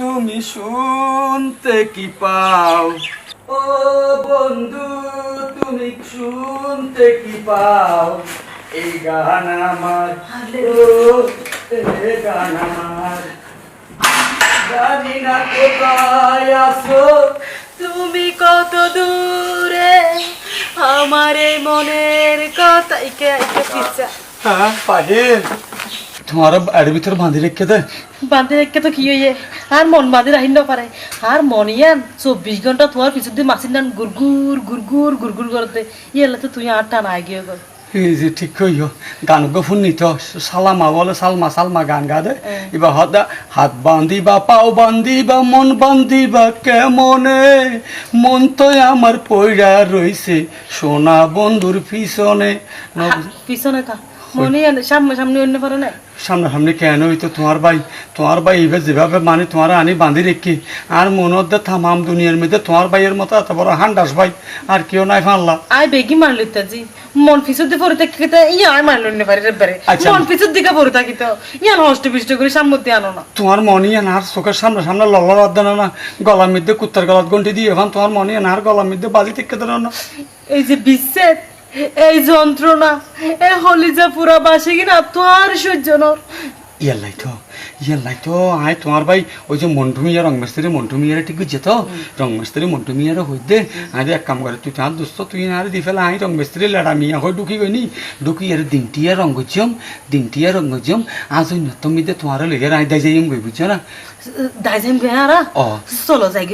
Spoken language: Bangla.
তুমি শুনতে কি পাও ও বন্ধু তুমি শুনতে কি পাও এই গান আমার ও এই গান আমার জানি না কোথায় আছো তুমি কত দূরে আমার এই মনের কথা পিছা হ্যাঁ পাহিল তোমার বাড়ির ভিতর বাঁধি রেখে দে বাঁধে রেখে তো কি হইয়ে আর মন বাঁধে রাহিন না পারে আর মনিয়ান 24 ঘন্টা তোমার পিছন দিয়ে মাসির নান গুরগুর গুরগুর গুরগুর করতে ইয়েলে তো তুই আর টানা গিয়ে গো এই যে ঠিক কইও গান গো শুনি তো সালামা বলে সালমা সালমা গান গা দে এবার হাত বান্ধিবা পাও বান্ধিবা মন বান্ধিবা কেমনে মন তো আমার পইড়া রইছে সোনা বন্ধুর পিছনে পিছনে কা মনিয়ান সামনে সামনে অন্য পারে না সামনাসামনি কেন হইতো তোমার ভাই এবার যেভাবে মানে তোমার আনি বাঁধি রেখে আর মনত থামাম দুনিয়ার মধ্যে তোমার ভাইয়ের মতো এত বড় হান্ডাস ভাই আর কেউ নাই ফানলা আই বেগি মারলি তাজি মন পিছর দিয়ে পড়ে থাকি তো ইয়া আই মারল নে পারে রে পারে মন পিছর দিকে পড়ে থাকি তো ইয়া হস্ট বিষ্ট করে সামনে আনো না তোমার মনি আর চোখের সামনে সামনে ললার দেন না গলার মধ্যে কুত্তার গলাত গন্টি দিয়ে এখন তোমার মনি আর গলার মধ্যে বাজি থেকে দেন না এই যে বিচ্ছেদ এই যন্ত্রণা এই হলিজা পুরা বাসে কিনা তো আর সহ্য নর ইয়াল্লাই তো আয় তোমার ভাই ওই যে মন্টু মিয়া রং মিস্ত্রি মন্টু মিয়ারে ঠিক বুঝছে তো রং মিস্ত্রি মন্টু মিয়ারে হই দে আয় এক কাম করে তুই তার দোস্ত তুই না দি ফেলা আই রং মিস্ত্রি লেডা মিয়া হয়ে ঢুকি গইনি ঢুকি এর দিনটিয়া রঙ গজম আজ ওই নতমিতে তোমার লেগে আয় দাই যাইম গই বুঝছো না দাইজাম গয়া রা ও চলো যাই